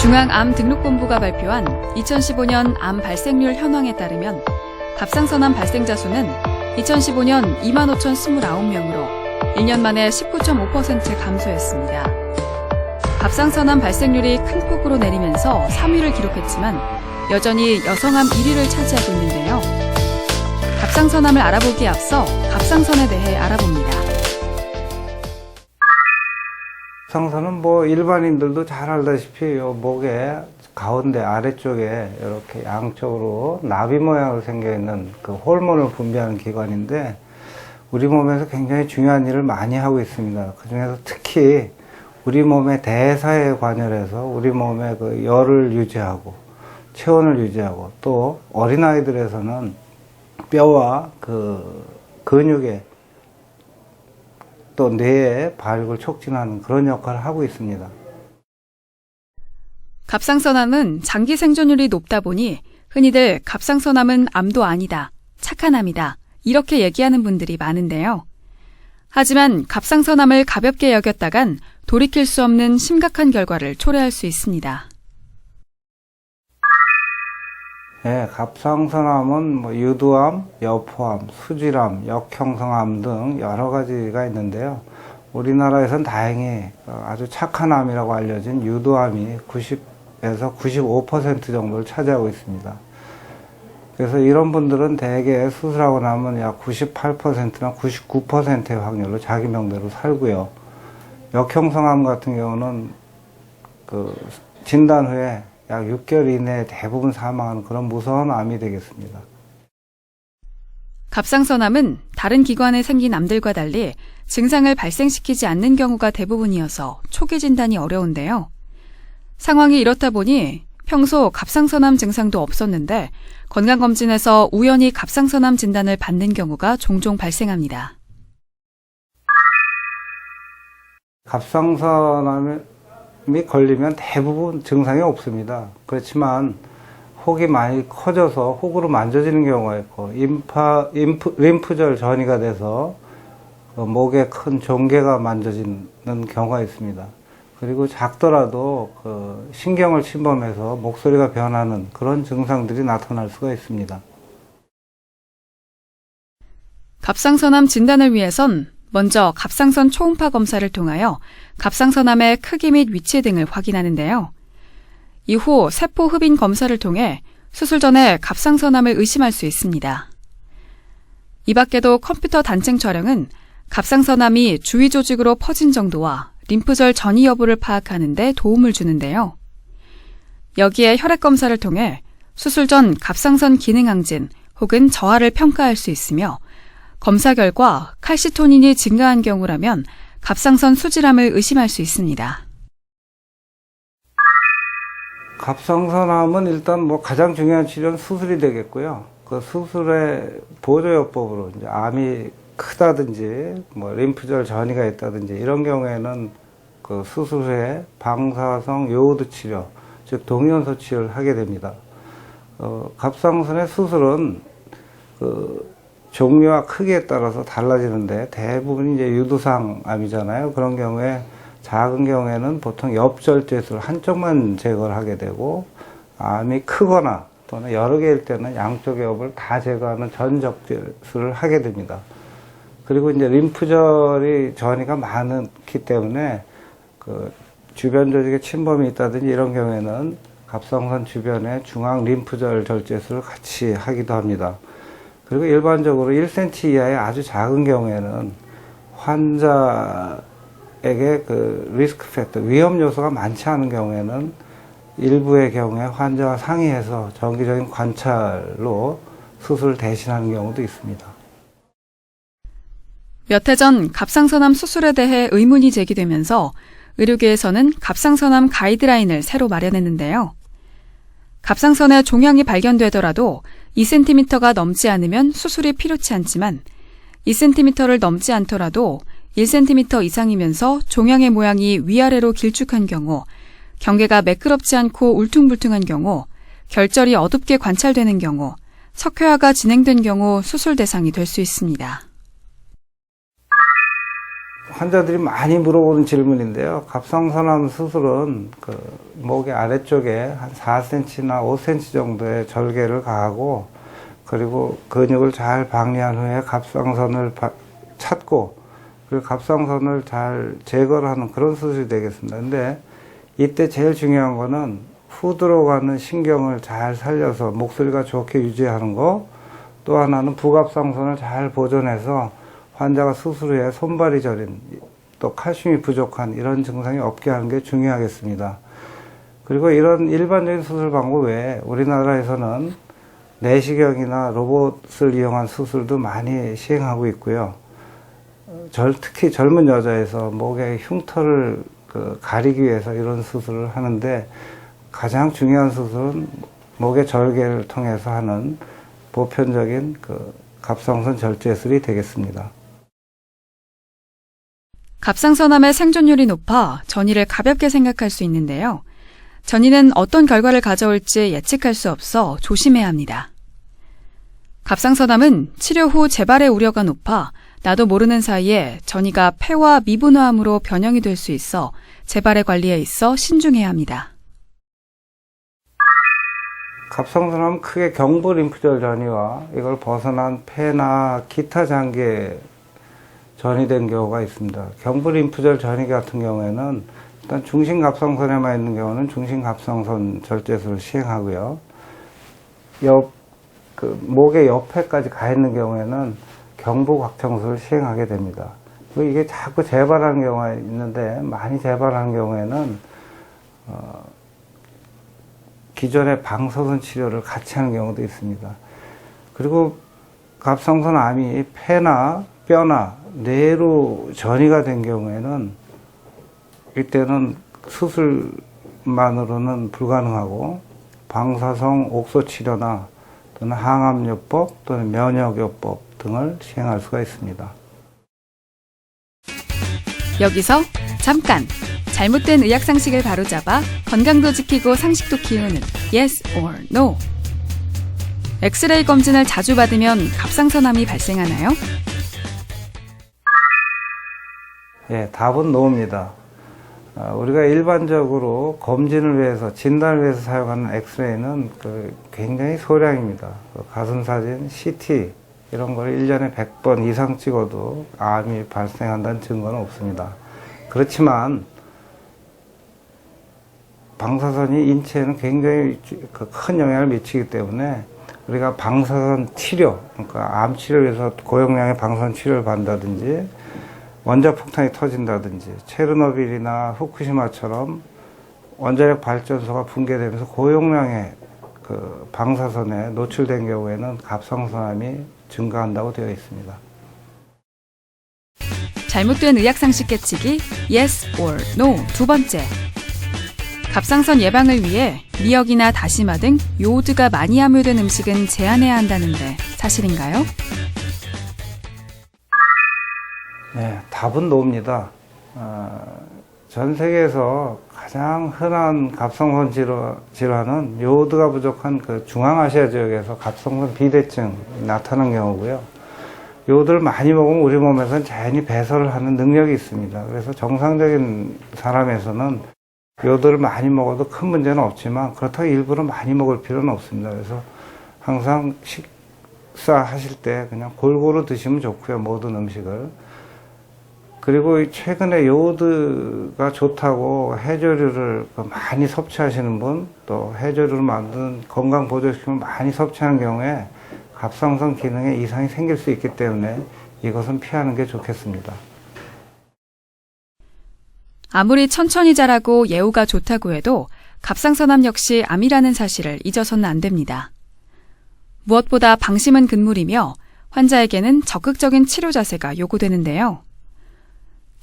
중앙암등록본부가 발표한 2015년 암 발생률 현황에 따르면 갑상선암 발생자 수는 2015년 25,029명으로 1년 만에 19.5% 감소했습니다. 갑상선암 발생률이 큰 폭으로 내리면서 3위를 기록했지만 여전히 여성암 1위를 차지하고 있는데요. 갑상선암을 알아보기에 앞서 갑상선에 대해 알아봅니다. 갑상선은 일반인들도 잘 알다시피 목의 가운데 아래쪽에 이렇게 양쪽으로 나비 모양으로 생겨있는 그 호르몬을 분비하는 기관인데 우리 몸에서 굉장히 중요한 일을 많이 하고 있습니다. 그 중에서 특히 우리 몸의 대사에 관여해서 우리 몸의 그 열을 유지하고 체온을 유지하고 또 어린아이들에서는 뼈와 그 근육에 또 뇌의 발육을 촉진하는 그런 역할을 하고 있습니다. 갑상선암은 장기 생존율이 높다 보니 흔히들 갑상선암은 암도 아니다, 착한 암이다 이렇게 얘기하는 분들이 많은데요. 하지만 갑상선암을 가볍게 여겼다간 돌이킬 수 없는 심각한 결과를 초래할 수 있습니다. 네, 갑상선암은 유두암, 여포암, 수질암, 역형성암 등 여러 가지가 있는데요. 우리나라에선 다행히 아주 착한 암이라고 알려진 유두암이 90에서 95% 정도를 차지하고 있습니다. 그래서 이런 분들은 대개 수술하고 나면 약 98%나 99%의 확률로 자기 명대로 살고요. 역형성암 같은 경우는 그 진단 후에 약 6개월 이내에 대부분 사망하는 그런 무서운 암이 되겠습니다. 갑상선암은 다른 기관에 생긴 암들과 달리 증상을 발생시키지 않는 경우가 대부분이어서 초기 진단이 어려운데요. 상황이 이렇다 보니 평소 갑상선암 증상도 없었는데 건강검진에서 우연히 갑상선암 진단을 받는 경우가 종종 발생합니다. 갑상선암이 걸리면 대부분 증상이 없습니다. 그렇지만 혹이 많이 커져서 혹으로 만져지는 경우가 있고 림프절 전이가 돼서 목에 큰 종괴가 만져지는 경우가 있습니다. 그리고 작더라도 신경을 침범해서 목소리가 변하는 그런 증상들이 나타날 수가 있습니다. 갑상선암 진단을 위해선 먼저 갑상선 초음파 검사를 통하여 갑상선암의 크기 및 위치 등을 확인하는데요. 이후 세포 흡인 검사를 통해 수술 전에 갑상선암을 의심할 수 있습니다. 이 밖에도 컴퓨터 단층 촬영은 갑상선암이 주위 조직으로 퍼진 정도와 림프절 전이 여부를 파악하는 데 도움을 주는데요. 여기에 혈액 검사를 통해 수술 전 갑상선 기능 항진 혹은 저하를 평가할 수 있으며 검사 결과 칼시토닌이 증가한 경우라면 갑상선 수질암을 의심할 수 있습니다. 갑상선암은 일단 가장 중요한 치료는 수술이 되겠고요. 그 수술의 보조요법으로 이제 암이 크다든지 림프절 전이가 있다든지 이런 경우에는 그 수술 후에 방사성 요오드 치료, 즉 동위원소 치료를 하게 됩니다. 갑상선의 수술은 종류와 크기에 따라서 달라지는데 대부분 이제 유두상 암이잖아요. 그런 경우에 작은 경우에는 보통 옆절제술 한쪽만 제거를 하게 되고 암이 크거나 또는 여러 개일 때는 양쪽의 옆을 다 제거하는 전적제술을 하게 됩니다. 그리고 이제 림프절이 전이가 많기 때문에 주변 조직에 침범이 있다든지 이런 경우에는 갑상선 주변에 중앙 림프절 절제술을 같이 하기도 합니다. 그리고 일반적으로 1cm 이하의 아주 작은 경우에는 환자에게 리스크 팩터, 위험 요소가 많지 않은 경우에는 일부의 경우에 환자와 상의해서 정기적인 관찰로 수술을 대신하는 경우도 있습니다. 몇 해 전 갑상선암 수술에 대해 의문이 제기되면서 의료계에서는 갑상선암 가이드라인을 새로 마련했는데요. 갑상선에 종양이 발견되더라도 2cm가 넘지 않으면 수술이 필요치 않지만 2cm를 넘지 않더라도 1cm 이상이면서 종양의 모양이 위아래로 길쭉한 경우, 경계가 매끄럽지 않고 울퉁불퉁한 경우, 결절이 어둡게 관찰되는 경우, 석회화가 진행된 경우 수술 대상이 될 수 있습니다. 환자들이 많이 물어보는 질문인데요. 갑상선암 수술은 그 목의 아래쪽에 한 4cm나 5cm 정도의 절개를 가하고, 그리고 근육을 잘 박리한 후에 갑상선을 찾고, 그리고 갑상선을 잘 제거를 하는 그런 수술이 되겠습니다. 근데 이때 제일 중요한 거는 후 들어가는 신경을 잘 살려서 목소리가 좋게 유지하는 거, 또 하나는 부갑상선을 잘 보존해서 환자가 수술 후에 손발이 저린, 또 칼슘이 부족한 이런 증상이 없게 하는 게 중요하겠습니다. 그리고 이런 일반적인 수술 방법 외에 우리나라에서는 내시경이나 로봇을 이용한 수술도 많이 시행하고 있고요. 특히 젊은 여자에서 목의 흉터를 가리기 위해서 이런 수술을 하는데, 가장 중요한 수술은 목의 절개를 통해서 하는 보편적인 갑상선 절제술이 되겠습니다. 갑상선암의 생존율이 높아 전이를 가볍게 생각할 수 있는데요. 전이는 어떤 결과를 가져올지 예측할 수 없어 조심해야 합니다. 갑상선암은 치료 후 재발의 우려가 높아 나도 모르는 사이에 전이가 폐와 미분화암으로 변형이 될 수 있어 재발의 관리에 있어 신중해야 합니다. 갑상선암은 크게 경부 림프절 전이와 이걸 벗어난 폐나 기타 장기에 전이된 경우가 있습니다. 경부 림프절 전이 같은 경우에는 일단 중심 갑상선에만 있는 경우는 중심 갑상선 절제술을 시행하고요. 목의 옆에까지 가 있는 경우에는 경부 곽청술을 시행하게 됩니다. 그리고 이게 자꾸 재발하는 경우가 있는데, 많이 재발하는 경우에는 기존의 방사선 치료를 같이 하는 경우도 있습니다. 그리고 갑상선 암이 폐나 뼈나 뇌로 전이가 된 경우에는 이때는 수술만으로는 불가능하고 방사성 옥소 치료나 또는 항암요법 또는 면역요법 등을 시행할 수가 있습니다. 여기서 잠깐! 잘못된 의학 상식을 바로잡아 건강도 지키고 상식도 키우는 Yes or No. 엑스레이 검진을 자주 받으면 갑상선암이 발생하나요? 예, 답은 노입니다. 우리가 일반적으로 검진을 위해서, 진단을 위해서 사용하는 엑스레이는 굉장히 소량입니다. 가슴 사진, CT 이런 걸 1년에 100번 이상 찍어도 암이 발생한다는 증거는 없습니다. 그렇지만 방사선이 인체에는 굉장히 큰 영향을 미치기 때문에 우리가 방사선 치료, 그러니까 암 치료를 위해서 고용량의 방사선 치료를 받는다든지, 원자폭탄이 터진다든지, 체르노빌이나 후쿠시마처럼 원자력 발전소가 붕괴되면서 고용량의 방사선에 노출된 경우에는 갑상선암이 증가한다고 되어 있습니다. 잘못된 의학 상식 깨치기 Yes or No. 두 번째. 갑상선 예방을 위해 미역이나 다시마 등 요오드가 많이 함유된 음식은 제한해야 한다는데 사실인가요? 네, 답은 노입니다. 전 세계에서 가장 흔한 갑상선 질환은 요오드가 부족한 중앙아시아 지역에서 갑상선 비대증이 나타난 경우고요. 요오드를 많이 먹으면 우리 몸에서는 자연히 배설을 하는 능력이 있습니다. 그래서 정상적인 사람에서는 요오드를 많이 먹어도 큰 문제는 없지만, 그렇다고 일부러 많이 먹을 필요는 없습니다. 그래서 항상 식사하실 때 그냥 골고루 드시면 좋고요, 모든 음식을. 그리고 최근에 요오드가 좋다고 해조류를 많이 섭취하시는 분, 또 해조류를 만든 건강 보조식품을 많이 섭취하는 경우에 갑상선 기능에 이상이 생길 수 있기 때문에 이것은 피하는 게 좋겠습니다. 아무리 천천히 자라고 예후가 좋다고 해도 갑상선암 역시 암이라는 사실을 잊어서는 안 됩니다. 무엇보다 방심은 금물이며 환자에게는 적극적인 치료 자세가 요구되는데요.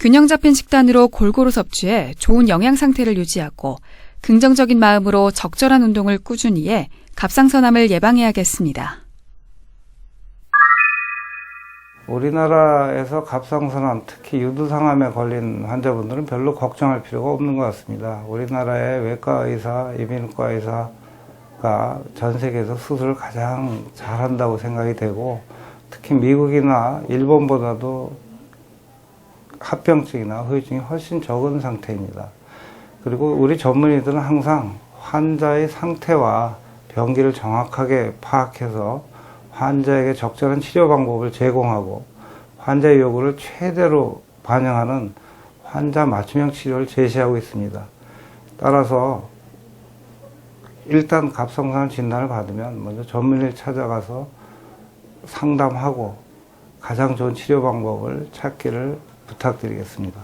균형 잡힌 식단으로 골고루 섭취해 좋은 영양 상태를 유지하고 긍정적인 마음으로 적절한 운동을 꾸준히 해 갑상선암을 예방해야겠습니다. 우리나라에서 갑상선암, 특히 유두상암에 걸린 환자분들은 별로 걱정할 필요가 없는 것 같습니다. 우리나라의 외과 의사, 이비인후과 의사가 전 세계에서 수술을 가장 잘한다고 생각이 되고, 특히 미국이나 일본보다도 합병증이나 후유증이 훨씬 적은 상태입니다. 그리고 우리 전문의들은 항상 환자의 상태와 병기를 정확하게 파악해서 환자에게 적절한 치료 방법을 제공하고 환자의 요구를 최대로 반영하는 환자 맞춤형 치료를 제시하고 있습니다. 따라서 일단 갑상선암 진단을 받으면 먼저 전문의를 찾아가서 상담하고 가장 좋은 치료 방법을 찾기를 부탁드리겠습니다.